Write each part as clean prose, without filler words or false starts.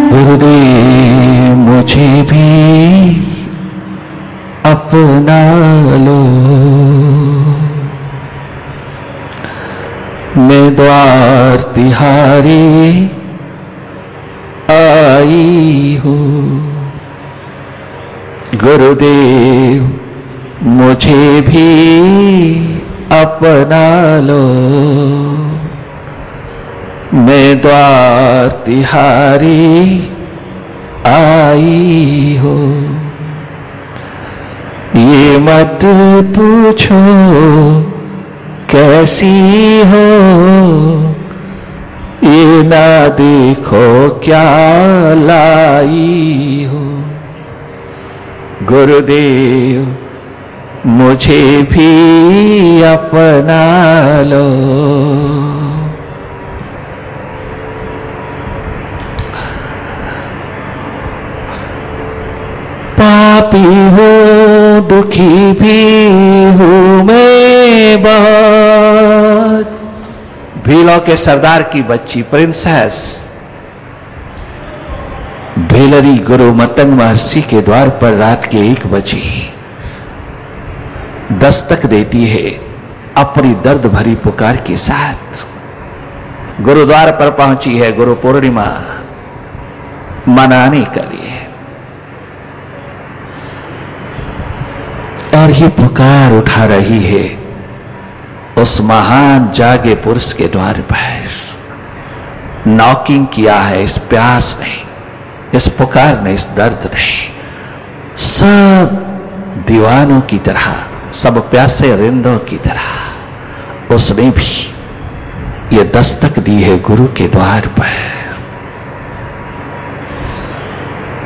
गुरुदेव मुझे भी अपना लो, मैं द्वार तिहारी आई हूँ। गुरुदेव मुझे भी अपना लो, मैं द्वार तिहारी आई हूँ। ये मत पूछो कैसी हो, ये ना देखो क्या लाई हो। गुरुदेव मुझे भी अपना लो। पापी हूँ दुखी भी हूँ मैं बहुत। भीलों के सरदार की बच्ची प्रिंसेस भेलरी गुरु मतंग महर्षि के द्वार पर रात के 1 बजे दस्तक देती है अपनी दर्द भरी पुकार के साथ। गुरुद्वार पर पहुंची है गुरु पूर्णिमा मनाने के लिए, और ये पुकार उठा रही है उस महान जागे पुरुष के द्वार पर। नॉकिंग किया है इस प्यास ने, इस पुकार ने, इस दर्द ने। सब दीवानों की तरह, सब प्यासे रिंदों की तरह उसने भी ये दस्तक दी है गुरु के द्वार पर।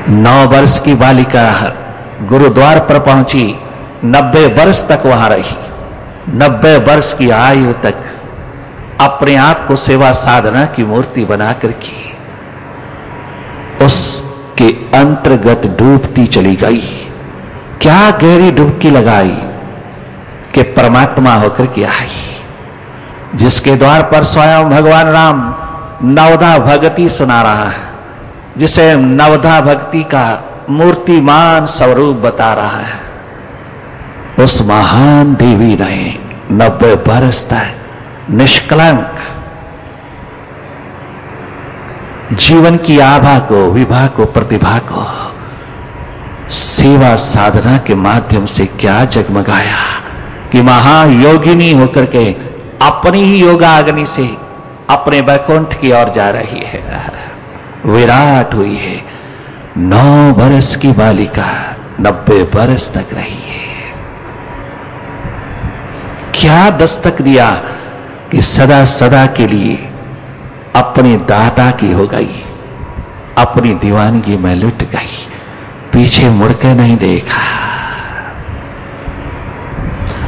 9 वर्ष की बालिका गुरुद्वार पर पहुंची, 90 वर्ष तक वहां रही। 90 वर्ष की आयु तक अपने आप को सेवा साधना की मूर्ति बनाकर की उसके अंतर्गत डूबती चली गई। क्या गहरी डुबकी लगाई कि परमात्मा होकर के आई, जिसके द्वार पर स्वयं भगवान राम नवधा भक्ति सुना रहा है, जिसे नवधा भक्ति का मूर्तिमान स्वरूप बता रहा है। उस महान देवी ने 90 वर्ष तक निष्कलंक जीवन की आभा को, विभा को, प्रतिभा को सेवा साधना के माध्यम से क्या जगमगाया कि महायोगिनी होकर के अपनी ही योगाग्नि से अपने वैकुंठ की ओर जा रही है। विराट हुई है। 9 वर्ष की बालिका 90 वर्ष तक रही है। क्या दस्तक दिया कि सदा सदा के लिए अपने दाता की हो गई, अपनी दीवानगी में लुट गई, पीछे मुड़कर नहीं देखा।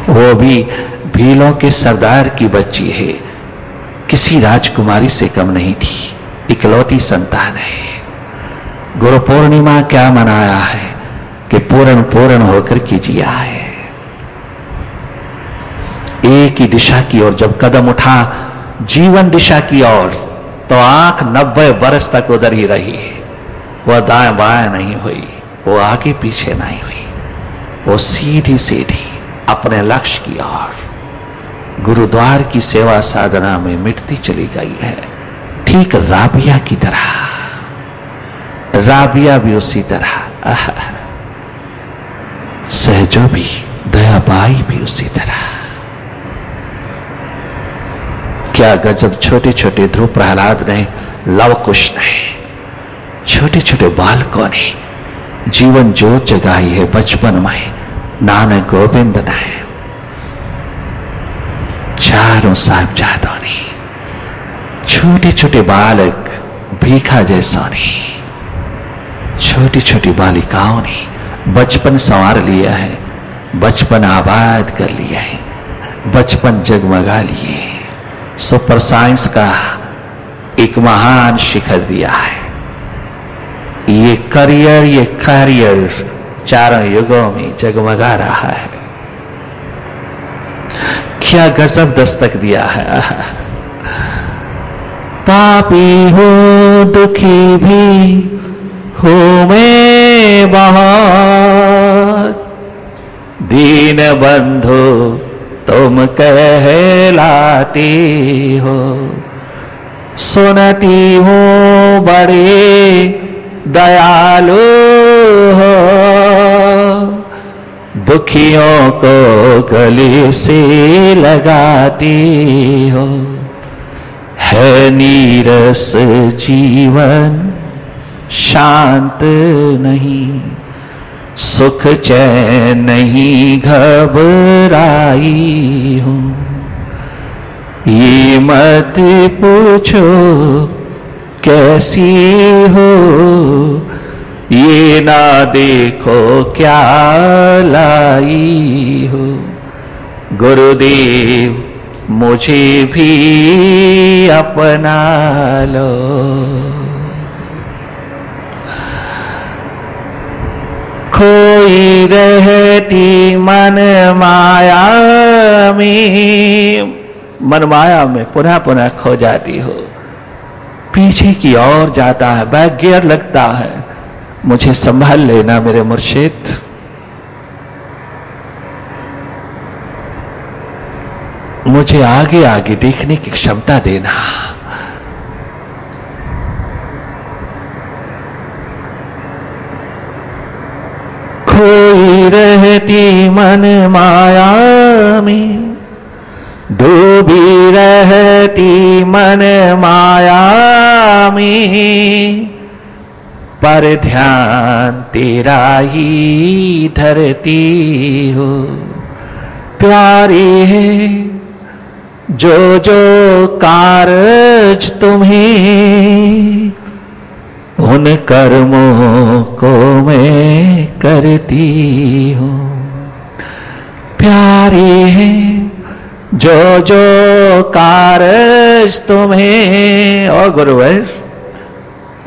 वो भी भीलों के सरदार की बच्ची है, किसी राजकुमारी से कम नहीं थी, इकलौती संतान है। गुरु पूर्णिमा क्या मनाया है कि पूर्ण पूर्ण होकर के जिया है। एक ही दिशा की ओर जब कदम उठा, जीवन दिशा की ओर, तो आंख 90 वर्ष तक उधर ही रही। वह दाएं बाएं नहीं हुई, वो आगे पीछे नहीं हुई, वो सीधी सीधी अपने लक्ष्य की ओर गुरुद्वार की सेवा साधना में मिटती चली गई है। ठीक राबिया की तरह। राबिया भी उसी तरह, सहजो भी, दयाबाई भी उसी तरह। क्या गजब छोटे छोटे ध्रुव प्रहलाद ने, लव कुश ने, छोटे छोटे बालकों ने जीवन ज्योत जगाई है बचपन में। नानक गोविंद ने, चारों साहिबजादों ने, छोटे छोटे बालक भीखा जैसों ने, छोटी छोटी बालिकाओं ने बचपन संवार लिया है, बचपन आबाद कर लिया है, बचपन जगमगा लिए। सुपर साइंस का एक महान शिखर दिया है। ये करियर चारों युगों में जगमगा रहा है। क्या गजब दस्तक दिया है। पापी हो दुखी भी हूँ मैं बहुत, दीन बंधु तुम कहलाती हो। सुनती हूँ बड़े दयालु हो, दुखियों को गले से लगाती हो। है नीरस जीवन शांत नहीं, सुख चैन नहीं घबराई हूँ। ये मत पूछो कैसी हो, ये ना देखो क्या लाई हो। गुरुदेव मुझे भी अपना लो। खोई रहती मन माया में, मन माया में पुनः पुनः खो जाती हो। पीछे की ओर जाता है, बैक गियर लगता है। मुझे संभाल लेना मेरे मुर्शिद। मुझे आगे आगे देखने की क्षमता देना। खोई रहती मन माया में, डूबी रहती मन माया में, पर ध्यान तेरा ही धरती हो। प्यारी है जो जो कारज तुम्हें, उन कर्मों को मैं करती हूँ। प्यारी है जो जो कारज तुम्हें, ओ गुरुवर,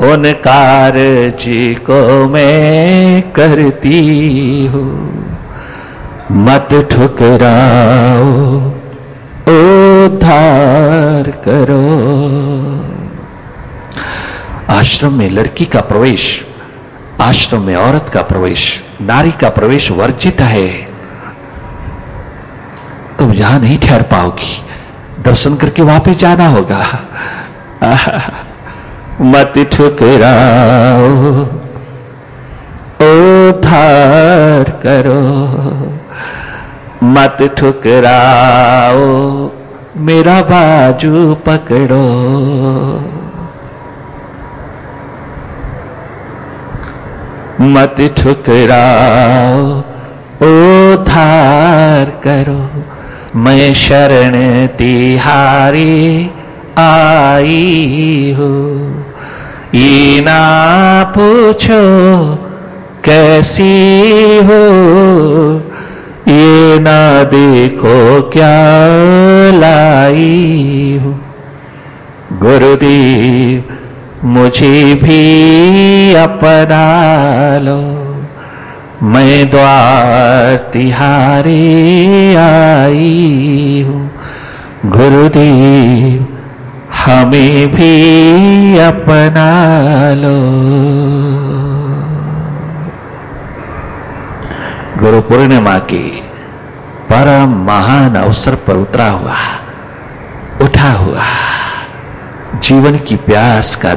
उन कारज को मैं करती हूँ। मत ठुकराओ उद्धार करो। आश्रम में लड़की का प्रवेश, आश्रम में औरत का प्रवेश, नारी का प्रवेश वर्जित है। तुम यहां नहीं ठहर पाओगी, दर्शन करके वापस जाना होगा। मत ठुकराओ उद्धार करो, मत ठुकराओ मेरा बाजू पकड़ो। मत ठुकराओ उद्धार करो, मैं शरण तिहारी आई हूँ। ये ना पूछो कैसी हो, ये ना देखो क्या लाई हूँ। गुरुदेव मुझे भी अपना लो, मैं द्वार तिहारी आई हूँ। गुरुदेव हमें भी अपना लो। गुरु पूर्णिमा के परम महान अवसर पर उतरा हुआ, उठा हुआ जीवन की प्यास का